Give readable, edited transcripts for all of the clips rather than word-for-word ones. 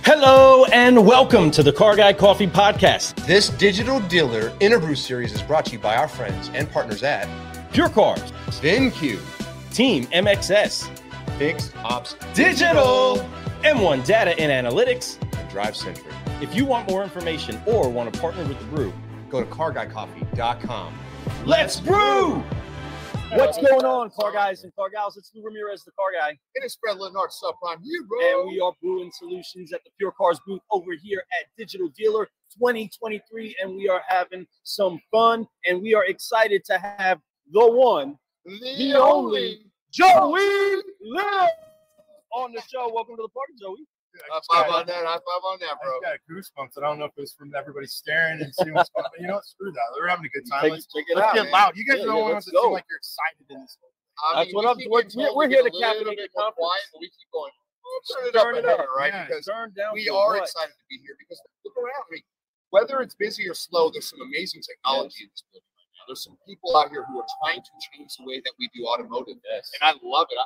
Hello and welcome to the Car Guy Coffee Podcast. This Digital Dealer Interbrew series is brought to you by our friends and partners at PureCars, VinQ, Team MXS, Fixed Ops Digital, M1 Data and Analytics, and Drive Centric. If you want more information or want to partner with the Brew, go to carguycoffee.com. Let's brew! What's going on, car guys and car gals? It's Lou Ramirez, the car guy. It is Fred Lenart, subprime hero. And we are brewing solutions at the PureCars booth over here at Digital Dealer 2023. And we are having some fun. And we are excited to have the one, the only, Joey Lil on the show. Welcome to the party, Joey. High five on that, bro. I got goosebumps. I don't know if it was from everybody staring and seeing what's going on. But you know what? Screw that. They're having a good time. Let's get loud. You guys don't want to seem like you're excited in this. That's what I'm doing. We're here to captivate the conference. Quiet, but we keep going. Turn it up, right? Yeah, because down we are excited to be here. Because look around. I mean, whether it's busy or slow, there's some amazing technology in this building right now. There's some people out here who are trying to change the way that we do automotive, and I love it.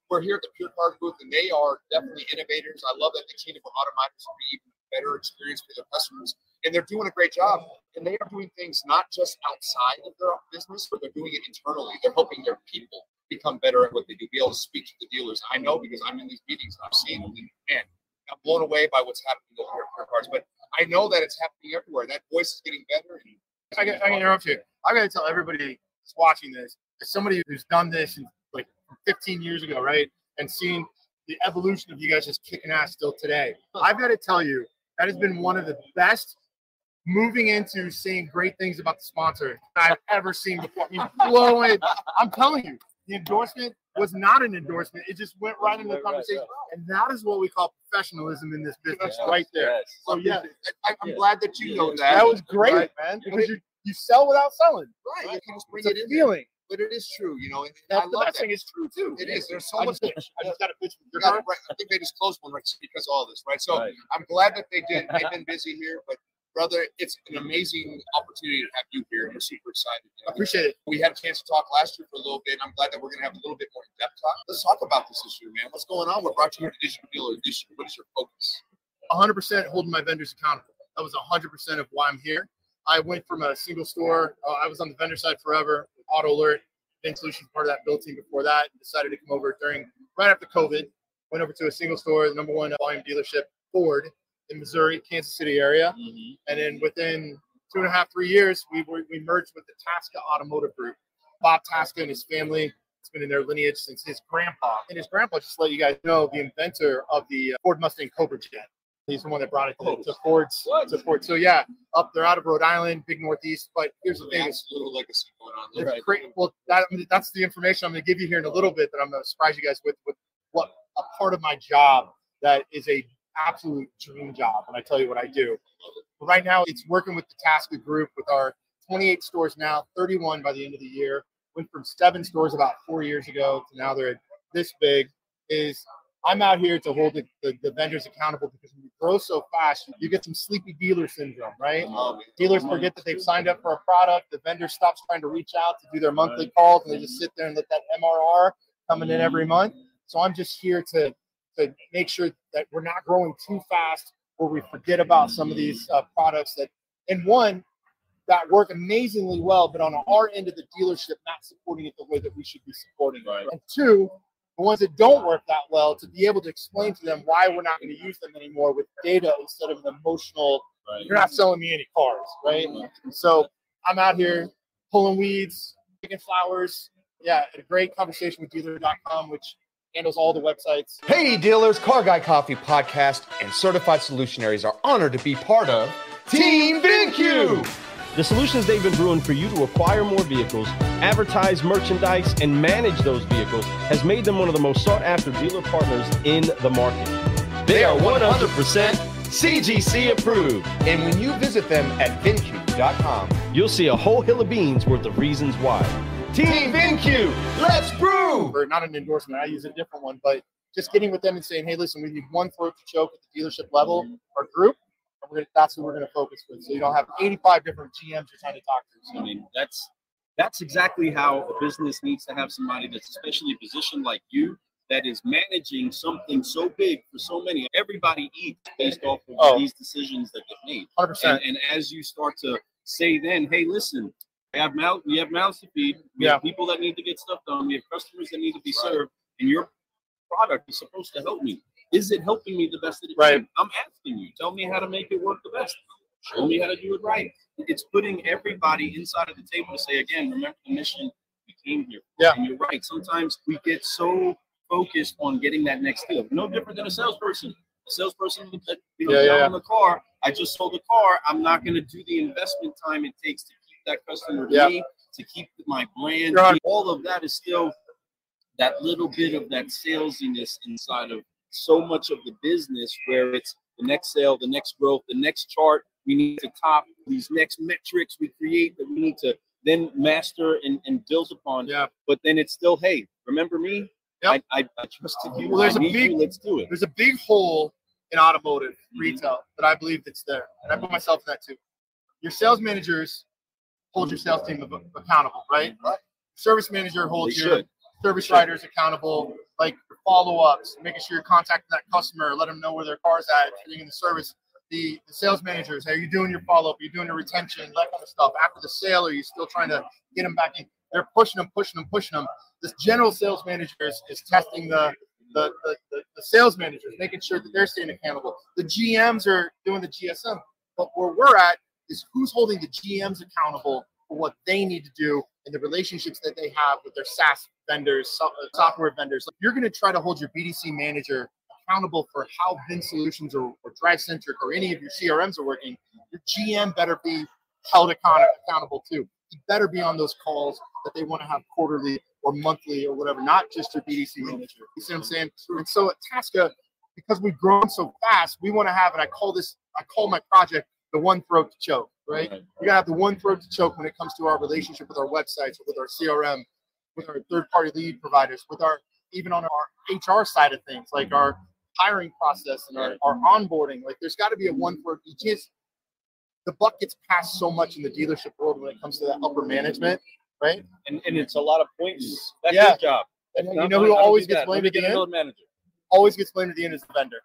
We're here at the PureCars booth, and they are definitely innovators. I love that they change it for automobiles to be even better experience for their customers, and they're doing a great job. And they are doing things not just outside of their business, but they're doing it internally. They're helping their people become better at what they do, be able to speak to the dealers. I know because I'm in these meetings and I'm seeing them, and man, I'm blown away by what's happening over here at PureCars. But I know that it's happening everywhere. That voice is getting better. And I can interrupt you. I got to tell everybody that's watching this, as somebody who's done this in, like 15 years ago, right, and seen the evolution of you guys just kicking ass still today. I've got to tell you, that has been one of the best moving into saying great things about the sponsor I've ever seen before. I mean, I'm telling you, the endorsement was not an endorsement. It just went right into the conversation. And that is what we call professionalism in this business right there. Yes. So, yeah, I'm glad that you know that. that was great, Right. man, because you sell without selling. Right. You can just bring It's it a in. feeling. But it is true, you know. And I That's the love best that. thing. It's true, too. It is. There's so I much. just got a pitch with your Right. I think they just closed one right because of all this, right? So Right. I'm glad that they did. They've been busy here, but brother, it's an amazing opportunity to have you here. We're super excited. I appreciate it. We had a chance to talk last year for a little bit. I'm glad that we're going to have a little bit more in-depth talk. Let's talk about this issue, man. What's going on? We're brought to you here to Digital Dealer Edition. What is your focus? 100% holding my vendors accountable. That was 100% of why I'm here. I went from a single store. I was on the vendor side forever. Auto Alert, Vin Solutions, part of that build team before that. Decided to come over right after COVID. Went over to a single store, the number one volume dealership, Ford, in Missouri, Kansas City area. And then within 2.5, 3 years, we merged with the Tasca Automotive Group. Bob Tasca and his family, it's been in their lineage since his grandpa. And his grandpa, just to let you guys know, the inventor of the Ford Mustang Cobra Jet. He's the one that brought it to Ford. So yeah, they're out of Rhode Island, big Northeast. But here's the thing: There's a little legacy going on there. it's great. Well, that's the information I'm going to give you here in a little bit. That I'm going to surprise you guys with what a part of my job that is a absolute dream job. And I tell you what I do. But right now, it's working with the Tasca Group with our 28 stores now, 31 by the end of the year. Went from 7 stores about 4 years ago to now they're this big. I'm out here to hold the vendors accountable because when you grow so fast, you get some sleepy dealer syndrome, right? Dealers forget that they've signed up for a product. The vendor stops trying to reach out to do their monthly calls, and they just sit there and let that MRR coming in every month. So I'm just here to make sure that we're not growing too fast where we forget about some of these products that work amazingly well, but on our end of the dealership, not supporting it the way that we should be supporting it. And 2, the ones that don't work that well, to be able to explain to them why we're not going to use them anymore with data instead of an emotional, you're not selling me any cars, right? So I'm out here pulling weeds, picking flowers. Yeah, a great conversation with dealer.com, which handles all the websites. Hey, dealers, Car Guy Coffee Podcast and Certified Solutionaries are honored to be part of Team VinQ. The solutions they've been brewing for you to acquire more vehicles, advertise merchandise, and manage those vehicles has made them one of the most sought-after dealer partners in the market. They are 100% CGC approved. And when you visit them at VinQ.com, you'll see a whole hill of beans worth of reasons why. Team VinQ, let's brew! Or not an endorsement, I use a different one, but just getting with them and saying, hey, listen, we need one throat to choke at the dealership level or group. That's who we're going to focus with. So you don't have 85 different GMs you're trying to talk to. So. I mean, that's exactly how a business needs to have somebody that's especially positioned like you that is managing something so big for so many. Everybody eats based off of these decisions that get made. 100%. And as you start to say then, hey, listen, we have mouths to feed. We have people that need to get stuff done. We have customers that need to be served. And your product is supposed to help me. Is it helping me the best that it can? I'm asking you. Tell me how to make it work the best. Show me how to do it right. It's putting everybody inside of the table to say, again, remember the mission we came here. And you're right. Sometimes we get so focused on getting that next deal. No different than a salesperson. A salesperson, down the car. I just sold a car. I'm not going to do the investment time it takes to keep that customer to me, to keep my brand. All of that is still that little bit of that salesiness inside of so much of the business, where it's the next sale, the next growth, the next chart. We need to top these next metrics we create that we need to then master and build upon. But then it's still, hey, remember me? I trusted you. Well, let's do it. There's a big hole in automotive retail that I believe that's there. And I put myself in that too. Your sales managers hold your sales team accountable, right? Service manager holds your service writers accountable, like follow-ups, making sure you're contacting that customer, let them know where their car's at, getting in the service. The sales managers, are you doing your follow-up? Are you doing your retention, that kind of stuff? After the sale, are you still trying to get them back in? They're pushing them. This general sales manager is testing the sales managers, making sure that they're staying accountable. The GMs are doing the GSM. But where we're at is who's holding the GMs accountable for what they need to do and the relationships that they have with their SaaS vendors, software vendors. Like, you're going to try to hold your BDC manager accountable for how VIN Solutions or DriveCentric or any of your CRMs are working. Your GM better be held accountable too. You better be on those calls that they want to have quarterly or monthly or whatever, not just your BDC manager. You see what I'm saying? And so at Tasca, because we've grown so fast, we want to have, and I call my project the one throat to choke, right? You gotta have the one throat to choke when it comes to our relationship with our websites, with our CRM, with our third-party lead providers, with even on our HR side of things, like our hiring process and our onboarding. Like, there's got to be a one throat. The buck gets passed so much in the dealership world when it comes to that upper management, right? And it's a lot of points. That's your job. And you know who always gets blamed at the end? Manager. Always gets blamed at the end is the vendor.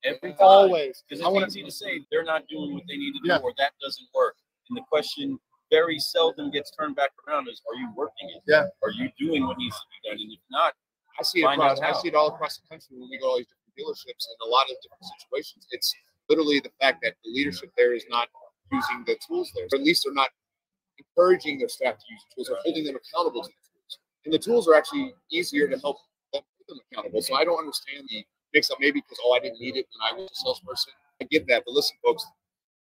Every time. Always. Because it's easy to say they're not doing what they need to do or that doesn't work. And the question very seldom gets turned back around is, are you working it? Are you doing what needs to be done? And if not, I see it all across the country when we go to all these different dealerships in a lot of different situations. It's literally the fact that the leadership there is not using the tools there. Or at least they're not encouraging their staff to use the tools or holding them accountable to the tools. And the tools are actually easier to help them accountable. So I don't understand the mix-up, maybe because, I didn't need it when I was a salesperson. I get that. But listen, folks,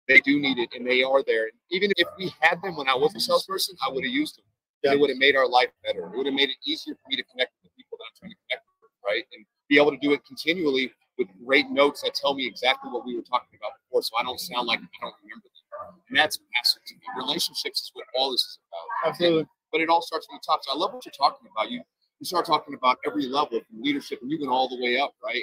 they do need it, and they are there. Even if we had them when I was a salesperson, I would have used them. It would have made our life better. It would have made it easier for me to connect with the people that I'm trying to connect with, right? And be able to do it continually with great notes that tell me exactly what we were talking about before, so I don't sound like I don't remember them. And that's massive to me. Relationships is what all this is about. Absolutely. But it all starts from the top. So I love what you're talking about. You start talking about every level from leadership, and you went all the way up, right?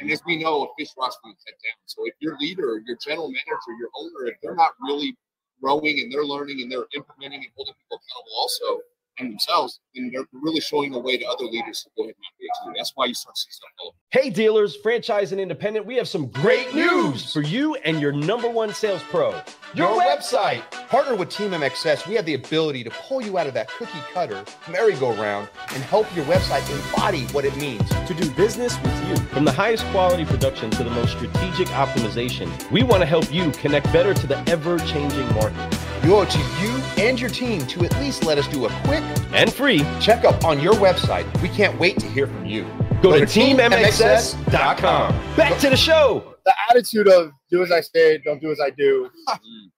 And as we know, a fish rots from the head down. So if your leader, your general manager, your owner, if they're not really growing and they're learning and they're implementing and holding people accountable also and themselves, then they're really showing the way to other leaders to go ahead and operate too. That's why you start seeing stuff all over. Hey dealers, franchise and independent, we have some great news for you and your #1 sales pro. Your website. Partner with Team MXS, we have the ability to pull you out of that cookie cutter merry-go-round and help your website embody what it means to do business with you. From the highest quality production to the most strategic optimization, we want to help you connect better to the ever-changing market. We owe it to you and your team to at least let us do a quick and free checkup on your website. We can't wait to hear from you. Go to teammxs.com. Back to the show. The attitude of do as I say, don't do as I do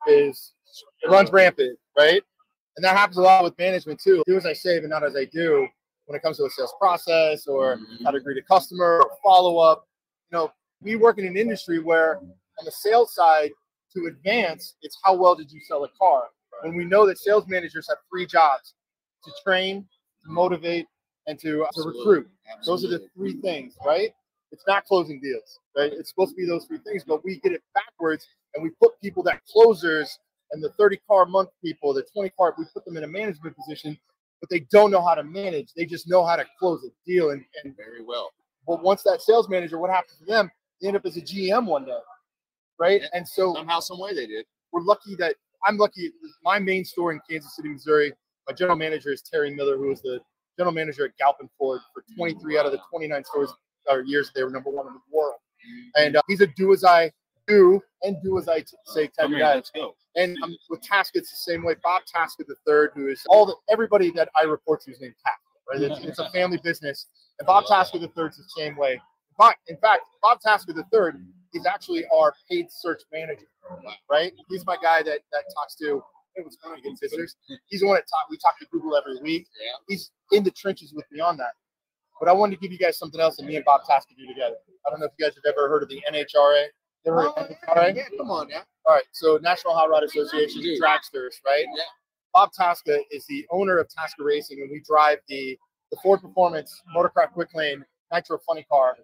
it runs rampant, right? And that happens a lot with management too. Do as I say, but not as I do when it comes to a sales process or how to greet a customer or follow up. You know, we work in an industry where on the sales side, to advance, it's how well did you sell a car? When we know that sales managers have 3 jobs: to train, to motivate, and to recruit. Those are the 3 things, right? It's not closing deals, right? It's supposed to be those 3 things, but we get it backwards and we put people that closers and the 30 car a month people, the 20 car, we put them in a management position, but they don't know how to manage. They just know how to close a deal and very well. Well, once that sales manager, what happens to them? They end up as a GM one day, right? Yeah. And so Somehow, some way they did. we're lucky that I'm lucky. My main store in Kansas City, Missouri, my general manager is Terry Miller, who was the general manager at Galpin Ford for 23 out of the 29 stores or years they were #1 in the world. And he's a do as I do and do as I say type of guy. Let's go. And with Tasca, it's the same way. Bob Tasca III, who is everybody that I report to is named Tasca, right? It's a family business. And Bob Tasca III is the same way. In fact, Bob Tasca III is actually our paid search manager, right? He's my guy that talks to visitors. He's the one that we talk to Google every week. Yeah. He's in the trenches with me on that. But I wanted to give you guys something else that me and Bob Tasca do together. I don't know if you guys have ever heard of the NHRA. You ever heard of NHRA? Yeah, come on now. All right, so National Hot Rod Association, dragsters, right? Yeah. Bob Tasca is the owner of Tasca Racing, and we drive the Ford Performance Motorcraft Quick Lane Nitro Funny Car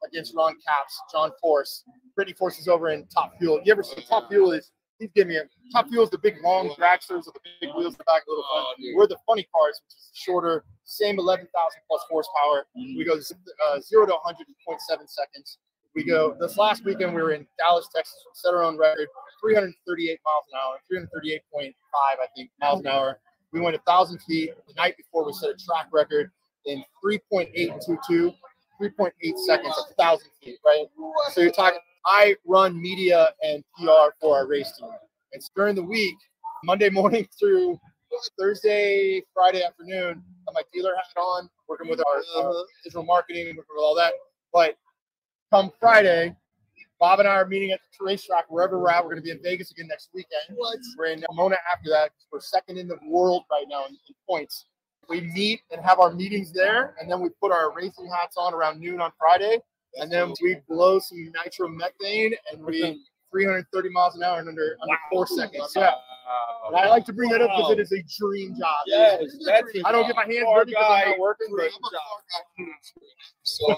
against Ron Capps, John Force. Brittany Force is over in Top Fuel. You ever see Top Fuel? He's giving me Top Fuel is the big long dragsters with the big wheels in the back, a little fun. We're the funny cars, which is shorter, same 11,000 plus horsepower. We go 0 to 100 in 0.7 seconds. We go this last weekend. We were in Dallas, Texas. We set our own record, 338 miles an hour, 338.5, I think, miles an hour. We went 1,000 feet. The night before, we set a track record in 3.822, 3.8 seconds, 1,000 feet, right? So you're talking. I run media and PR for our race team. It's during the week, Monday morning through Thursday, Friday afternoon. Got my dealer hat on, working with our digital marketing, working with all that. But come Friday, Bob and I are meeting at the racetrack wherever we're at. We're going to be in Vegas again next weekend. We're in Pomona after that. We're second in the world right now in points. We meet and have our meetings there, and then we put our racing hats on around noon on Friday. And then we blow some nitromethane, and we 330 miles an hour in under 4 seconds. Yeah. And I like to bring that up because it is a dream job. Yes, I don't get my hands dirty because I'm not working. But So,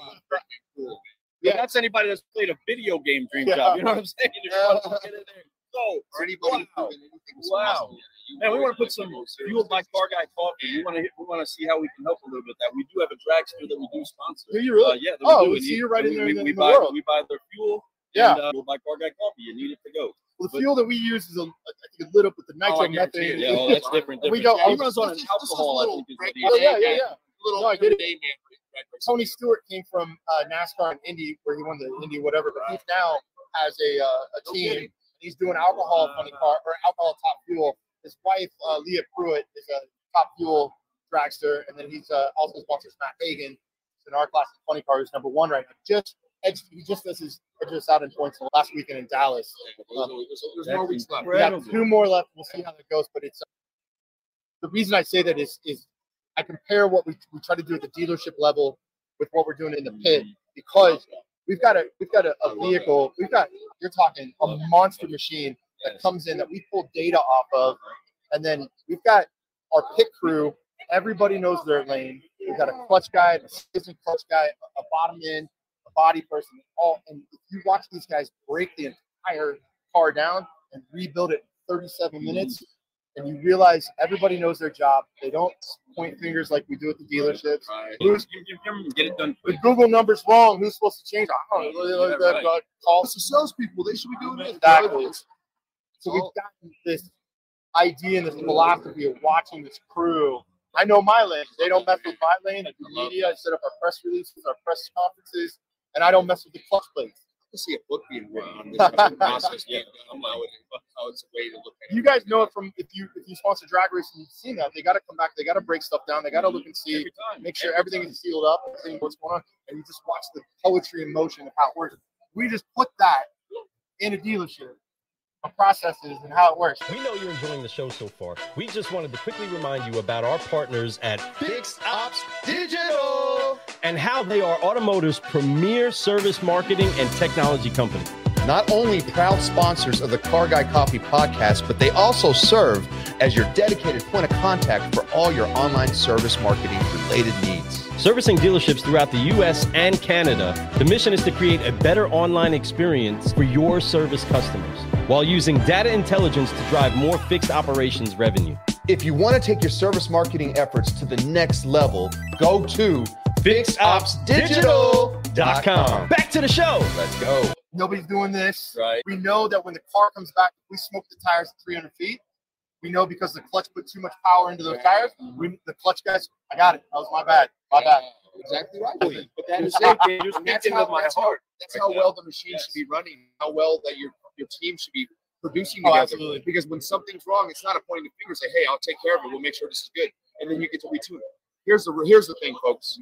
yeah, that's anybody that's played a video game dream job. You know what I'm saying? Get in there. So, or anybody wow. Man, we want to put some Fueled by Car Guy coffee. We want to see how we can help a little bit. That we do have a dragster that we do sponsor. Do you really? Yeah. Oh, so you're right in there. We buy their fuel. Yeah. And Fueled by Car Guy coffee. You need it to go. Well, the fuel that we use is I think lit up with the nitromethane. Yeah, that's different. We go. He runs on an alcohol. Yeah. No, I get it. Tony Stewart came from NASCAR and Indy, where he won the Indy whatever, but he now has a team. He's doing alcohol funny car or alcohol top fuel. His wife, Leah Pruitt, is a top fuel dragster, and then he's also sponsors Matt Hagan in our class of funny car, who's #1 right now. He just does his edges out in points last weekend in Dallas. There's more weeks left. We got 2 more left. We'll see how that goes. But it's the reason I say that is I compare what we try to do at the dealership level with what we're doing in the pit, because we've got a vehicle. You're talking a monster machine that comes in that we pull data off of, and then we've got our pit crew. Everybody knows their lane. We've got a clutch guy, an assistant clutch guy, a bottom end, a body person. And if you watch these guys break the entire car down and rebuild it in 37 minutes, and you realize everybody knows their job. They don't point fingers like we do at the dealerships. Right. Get it done quick. The Google number's wrong. Who's supposed to change? I don't know. Call the salespeople. They should be doing this. Exactly. So we've gotten this idea and this philosophy of watching this crew. I know my lane. They don't mess with my lane. I do media. I set up our press releases, our press conferences, and I don't mess with the clutch plates. I see a book being written on this process. Yeah, how it's a way to look at it. You guys know it from if you sponsor drag racing, you've seen that. They got to come back. They got to break stuff down. They got to look and see, make sure everything is sealed up, see what's going on, and you just watch the poetry in motion of how it works. We just put that in a dealership. Processes and how it works. We know you're enjoying the show so far. We just wanted to quickly remind you about our partners at Fixed Ops Digital, and how they are automotive's premier service marketing and technology company. Not only proud sponsors of the Car Guy Coffee podcast, but they also serve as your dedicated point of contact for all your online service marketing related needs. Servicing dealerships throughout the U.S. and Canada, the mission is to create a better online experience for your service customers while using data intelligence to drive more fixed operations revenue. If you want to take your service marketing efforts to the next level, go to FixOpsDigital.com. Back to the show. Let's go. Nobody's doing this. Right. We know that when the car comes back, we smoke the tires at 300 feet. We know because the clutch put too much power into those tires. The clutch guys, I got it. That was my bad. My bad. Exactly right. But that's how well the machine should be running, how well that your team should be producing together. Absolutely. Because when something's wrong, it's not a pointing the finger, say, hey, I'll take care of it. We'll make sure this is good. And then you get to retune it. Here's the thing, folks.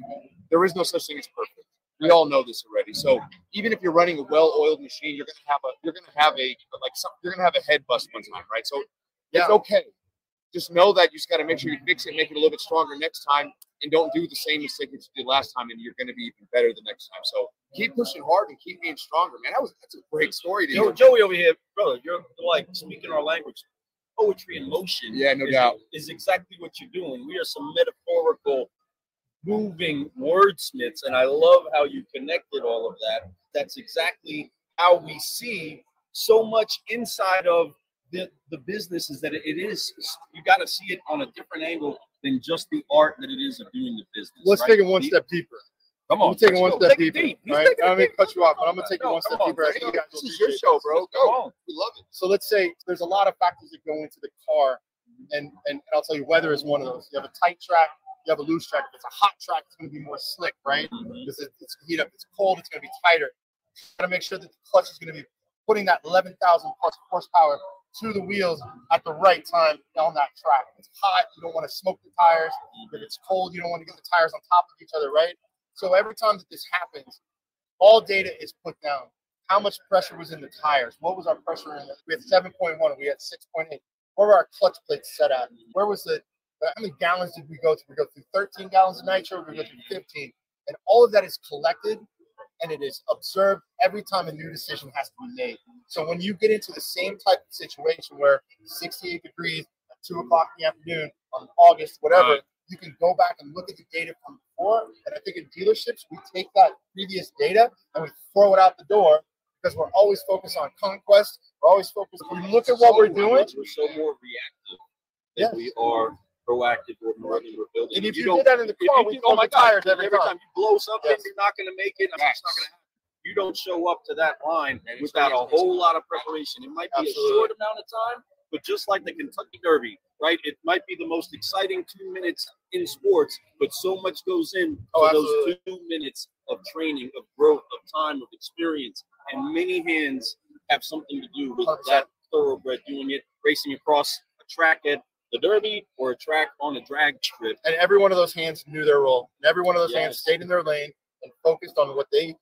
There is no such thing as perfect. We all know this already. So even if you're running a well-oiled machine, you're gonna have a head bust one time, right? So it's okay. Just know that you just got to make sure you fix it, make it a little bit stronger next time, and don't do the same mistake that you did last time, and you're going to be even better the next time. So keep pushing hard and keep being stronger, man. That's a great story. Joey over here, brother, you're like speaking our language. Poetry in motion. Yeah, no doubt. Is exactly what you're doing. We are some metaphorical, moving wordsmiths, and I love how you connected all of that. That's exactly how we see so much inside of the business, is that it is, you got to see it on a different angle than just the art that it is of doing the business. Let's take it one step deeper. Come on. I'm taking one step deeper. Right? I don't mean to cut you off, but I'm going to take it one step deeper. This is your show, bro. Go. We love it. So let's say there's a lot of factors that go into the car, and I'll tell you, weather is one of those. You have a tight track, you have a loose track. If it's a hot track, it's going to be more slick, right? Because it's heat up. If it's cold, it's going to be tighter. You got to make sure that the clutch is going to be putting that 11,000 plus horsepower to the wheels at the right time on that track. If it's hot, you don't want to smoke the tires. If it's cold, you don't want to get the tires on top of each other, right? So every time that this happens, all data is put down. How much pressure was in the tires? What was our pressure in it? We had 7.1. We had 6.8. Where were our clutch plates set at? Where was how many gallons did we go through? We go through 13 gallons of nitro. We go through 15. And all of that is collected, and it is observed every time a new decision has to be made. So when you get into the same type of situation where 68 degrees at 2 o'clock in the afternoon on August, whatever, you can go back and look at the data from before. And I think in dealerships, we take that previous data and we throw it out the door because we're always focused on conquest. We're always focused. When you look at what we're doing, we're so more reactive than we are proactive or more than we're building. And if you did that in the car, we throw the tires every time you blow something, you're not going to make it. It's not going to happen. You don't show up to that line without a whole lot of preparation. It might be a short amount of time, but just like the Kentucky Derby, right? It might be the most exciting 2 minutes in sports, but so much goes in those 2 minutes of training, of growth, of time, of experience, and many hands have something to do with that thoroughbred doing it, racing across a track at the Derby or a track on a drag strip. And every one of those hands knew their role. And every one of those hands stayed in their lane and focused on what they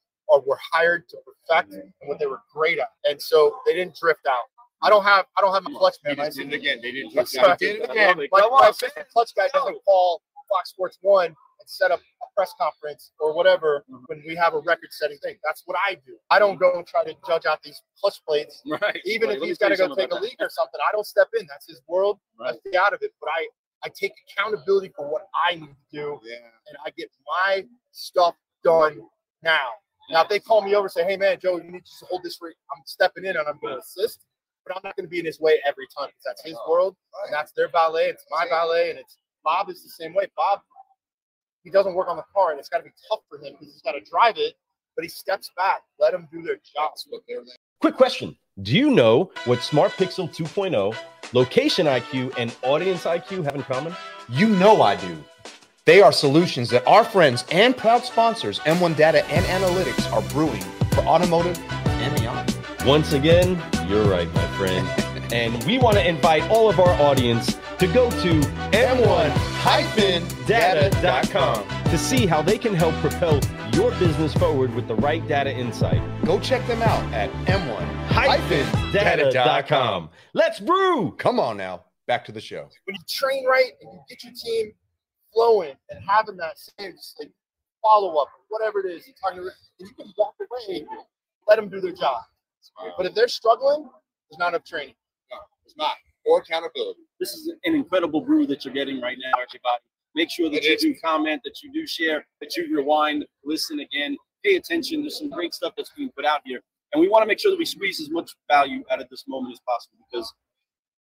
were hired to perfect and what they were great at. And so they didn't drift out. I don't have my clutch man. They did it again. They didn't drift out. They did it again. My clutch guy doesn't call Fox Sports 1 and set up a press conference or whatever when we have a record-setting thing. That's what I do. I don't go and try to judge out these clutch plates. Right. Even if he's got to go take a leak or something, I don't step in. That's his world. I stay out of it. But I take accountability for what I need to do, and I get my stuff done now. Now, if they call me over and say, hey, man, Joe, you need to hold this for I'm stepping in and I'm going to assist, but I'm not going to be in his way every time because that's his world, and that's their ballet. It's my ballet, and Bob is the same way. Bob, he doesn't work on the car, and it's got to be tough for him because he's got to drive it, but he steps back. Let them do their jobs. Quick question. Do you know what Smart Pixel 2.0, Location IQ, and Audience IQ have in common? You know I do. They are solutions that our friends and proud sponsors, M1 Data and Analytics, are brewing for automotive and beyond. Once again, you're right, my friend. And we want to invite all of our audience to go to m1-data.com to see how they can help propel your business forward with the right data insight. Go check them out at m1-data.com. Let's brew! Come on now, back to the show. When you train right and you get your team flowing and having that same follow-up, whatever it is, and you can walk away, let them do their job. But if they're struggling, there's not enough training. No, there's not. Or accountability. This is an incredible brew that you're getting right now, everybody. Make sure that you do comment, that you do share, that you rewind, listen again, pay attention. There's some great stuff that's being put out here. And we want to make sure that we squeeze as much value out of this moment as possible because,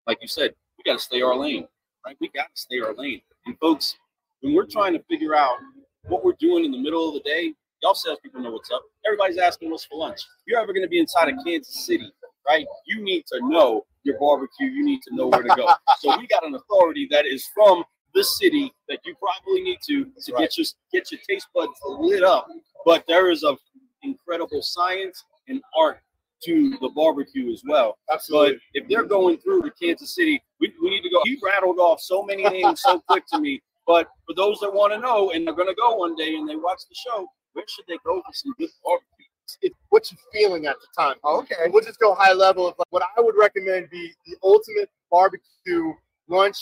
like you said, we got to stay our lane, right? We got to stay our lane. And folks, when we're trying to figure out what we're doing in the middle of the day, y'all salespeople know what's up. Everybody's asking what's for lunch. If you're ever going to be inside of Kansas City, right, you need to know your barbecue. You need to know where to go. So we got an authority that is from the city that you probably need to get your taste buds lit up. But there is a incredible science and art to the barbecue as well. Absolutely. But if they're going through to Kansas City, we need to go. He rattled off so many names so quick to me. But for those that want to know and they're going to go one day and they watch the show, where should they go for some good barbecue? It's what you're feeling at the time. Okay. We'll just go high level of what I would recommend be the ultimate barbecue lunch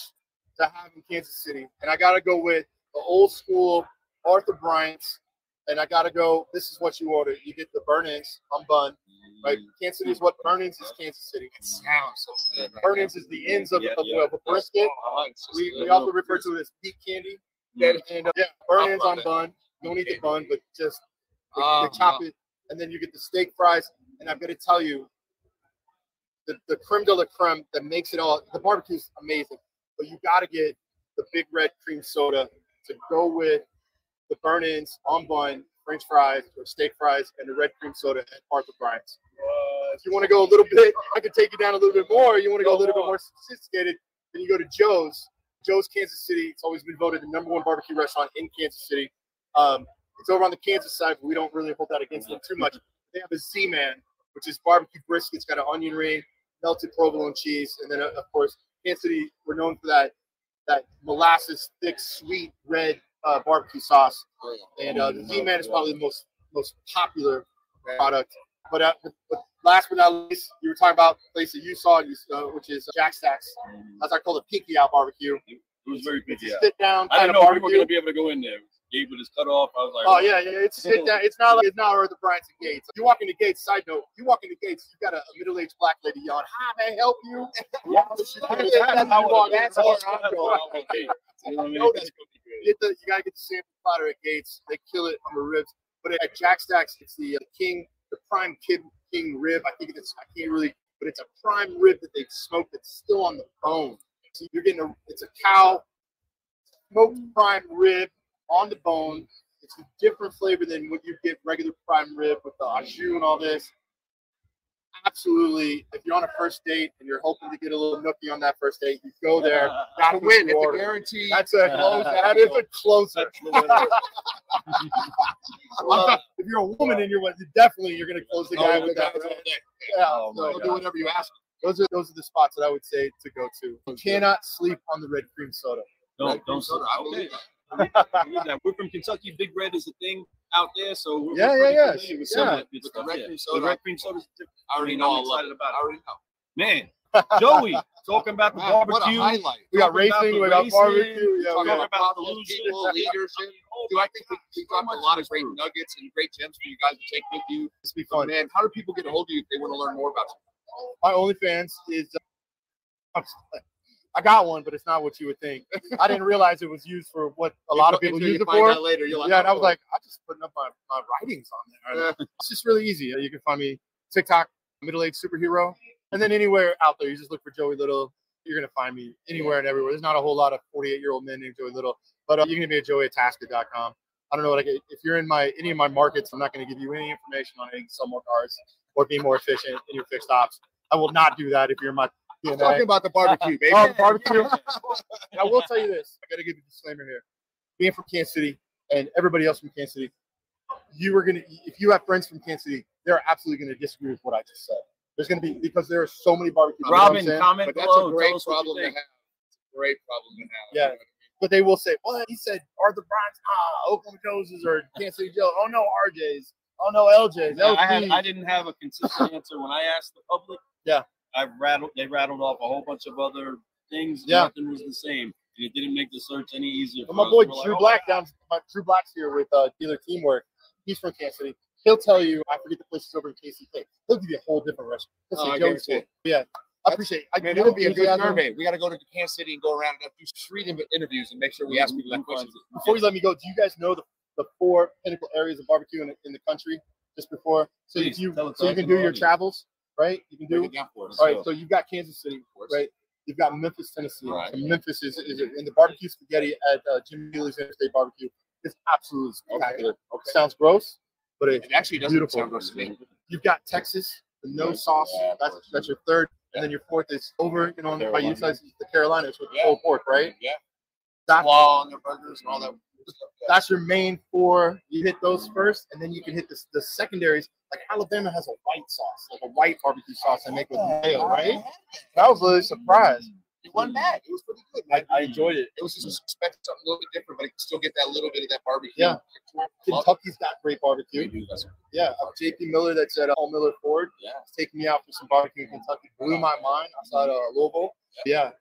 to have in Kansas City. And I got to go with the old school Arthur Bryant's. And I got to go, this is what you order. You get the burn-ins on bun, right? Kansas City is what burn-ins is Kansas City. It sounds so good. Burn-ins is the ends of a brisket. We also refer to it as peak candy. And burn-ins on bun. You don't eat the bun, but just they chop it. And then you get the steak fries. And I'm going to tell you, the creme de la creme that makes it all, the barbecue is amazing. But you got to get the big red cream soda to go with the burn-ins on bun, French fries or steak fries, and the red cream soda at Arthur Bryant's. If you want to go a little bit, I can take you down a little bit more. You want to go a little bit more sophisticated, then you go to Joe's. Joe's Kansas City. It's always been voted the #1 barbecue restaurant in Kansas City. It's over on the Kansas side, but we don't really hold that against them too much. They have a Z-Man, which is barbecue brisket. It's got an onion ring, melted provolone cheese, and then of course, Kansas City, we're known for that molasses, thick, sweet, red barbecue sauce. And the Z-Man is probably the most popular product. But last but not least, you were talking about the place that you saw, which is Jack Stack's. As I call it, Peaky Out Barbecue. It was very good. Yeah. Sit down. I didn't know if we were going to be able to go in there. Gabe with his cut off. I was like, oh yeah, it's sit down. It's not Arthur Bryant's and Gates. You walk into Gates. Side note: you walk into Gates, you got a middle-aged black lady yelling, "Hi, may I help you?" That's where I'm going. You gotta get the sample platter at Gates. They kill it on the ribs. But at Jack Stack's, it's the prime king rib. I can't really, but it's a prime rib that they've smoked that's still on the bone. So you're getting it's a cow smoked prime rib on the bone. It's a different flavor than what you get regular prime rib with the au jus and all this. Absolutely. If you're on a first date and you're hoping to get a little nookie on that first date, you go there. Got to win. It's a guarantee. That's a close. That is a closer. If you're a woman and you're going to close the guy with that. Yeah, so do whatever you ask. Those are the spots that I would say to go to. You cannot sleep on the red cream soda. Don't sleep. I believe that. We're from Kentucky. Big Red is a thing out there, so we're With the red cream soda. The red cream soda. I already know. I'm excited about it. I already know. Man, Joey, talking about the barbecue. What a highlight. We got racing. We got barbecue. Yeah, talking about people, leadership. I think we dropped a lot of great nuggets and great gems for you guys to take with you. It's be fun, man. How do people get a hold of you if they want to learn more about you? My OnlyFans is. I got one, but it's not what you would think. I didn't realize it was used for what a lot of people use it for. Later, you're like, and I was like, I'm just putting up my writings on there. It's just really easy. You can find me TikTok, middle-aged superhero, and then anywhere out there, you just look for Joey Little. You're gonna find me anywhere and everywhere. There's not a whole lot of 48-year-old men named Joey Little, but you can get me at Joey@Tasca.com. I don't know what if you're in any of my markets, I'm not going to give you any information on how to sell more cars or be more efficient in your fixed ops. I will not do that if you're in my I'm talking about the barbecue, baby. Oh, barbecue. I will tell you this. I got to give a disclaimer here. Being from Kansas City and everybody else from Kansas City, if you have friends from Kansas City, they're absolutely going to disagree with what I just said. There's going to be, because there are so many barbecue. Robin, comment but below. That's a great problem to have. Great problem to have. Yeah. But they will say, "What?" He said, Arthur Bryant's, Oklahoma Joe's or Kansas City Joe. Oh no, RJ's. Oh no, LJ's. Yeah, I didn't have a consistent answer when I asked the public. Yeah. They rattled off a whole bunch of other things. Yeah. Nothing was the same. And it didn't make the search any easier. Well, my boy Drew Black Drew Black's here with Dealer Teamwork. He's from Kansas City. He'll tell you, I forget the places over in KCK. He'll give you a whole different restaurant. Yeah. I appreciate it. Man, it'll be a good survey. We got to go to Kansas City and go around and do street interviews and make sure we ask people that questions. Before you let me go, do you guys know the 4 pinnacle areas of barbecue in the country? Just before, so Please, you can do your travels, right? You can do. All right, so you've got Kansas City, right? You've got Memphis, Tennessee. Right. So Memphis is in the barbecue spaghetti at Jimmy Dealer's Interstate Barbecue. It's absolutely spectacular. Okay. Sounds gross, but It actually doesn't beautiful. sound gross to me. You've got Texas, the no sauce. Yeah, That's your third, and then your fourth is over. You know, by you guys, the Carolinas with the pulled pork, right? Yeah. That's Claw on their burgers and all that. that's your main four. You hit those first, and then you can hit the secondaries. Like Alabama has a white sauce, like a white barbecue sauce they make with mayo, right? I was really surprised. It wasn't bad. It was pretty good. I enjoyed it. It was just expecting something a little bit different, but it could still get that little bit of that barbecue. Yeah. Kentucky's got great barbecue. They do, that's good. Yeah, JP Miller that's at Paul Miller Ford. Yeah. He's taking me out for some barbecue in Kentucky. Blew my mind outside Louisville. Yeah.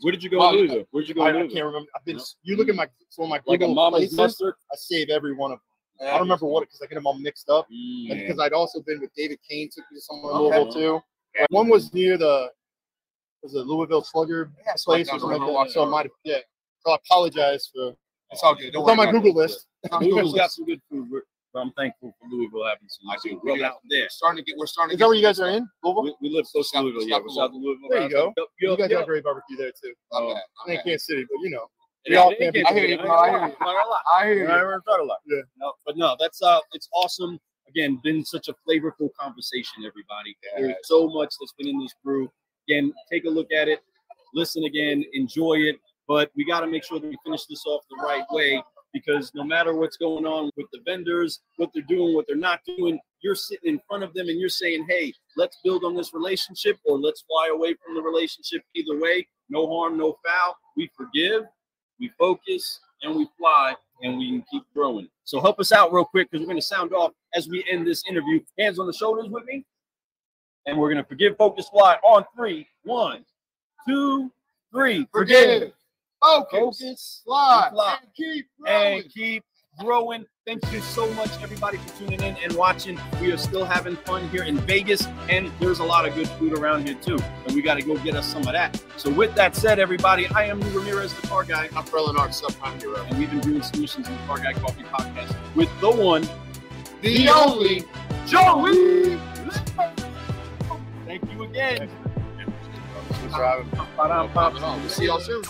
Where did you go in Louisville? Where'd you go I in can't Louisville? remember. I've been. You look at my Like a Google mama's places, mustard? I save every one of them. I don't remember what because I get them all mixed up. And because I'd also been with David Kane, took me to somewhere in Louisville too. Yeah. One was near the Louisville Slugger place or something like that. So I might have, yeah. So I apologize for. It's all good. It's on my Google list. Louisville's got some good food. But I'm thankful for Louisville having some I do. good out there. We're starting to Is that where you guys are in? Louisville? We live close to Louisville. Yeah, we're south of Louisville. There you go. You guys Yep. have great barbecue there too. Not bad, I ain't not bad. Kansas City, but you know. I We all can't be- I hear you, bro. I hear you. I hear you. a lot. Yeah. No, but no, that's it's awesome. Again, been such a flavorful conversation, everybody. Yeah. There's so much that's been in this brew. Again, take a look at it, listen again, enjoy it. But we got to make sure that we finish this off the right way, because no matter what's going on with the vendors, what they're doing, what they're not doing, you're sitting in front of them and you're saying, hey, let's build on this relationship or let's fly away from the relationship. Either way, no harm, no foul. We forgive, we focus, and we fly, and we can keep growing. So help us out real quick, because we're going to sound off as we end this interview. Hands on the shoulders with me. And we're going to forgive, focus, fly on 3. 1, 2, 3. Forgive. Focus, Fly. fly. And keep growing. And keep growing. Thank you so much, everybody, for tuning in and watching. We are still having fun here in Vegas, and there's a lot of good food around here too, and we got to go get us some of that. So with that said, everybody, I am Lou Ramirez, the Car Guy, I'm Ferlin Art, subprime hero. and we've been brewing solutions in the Car Guy Coffee Podcast with the one, The only Joey. Thank you again. Thanks for having me. Ba-dum-bum. We'll see y'all soon.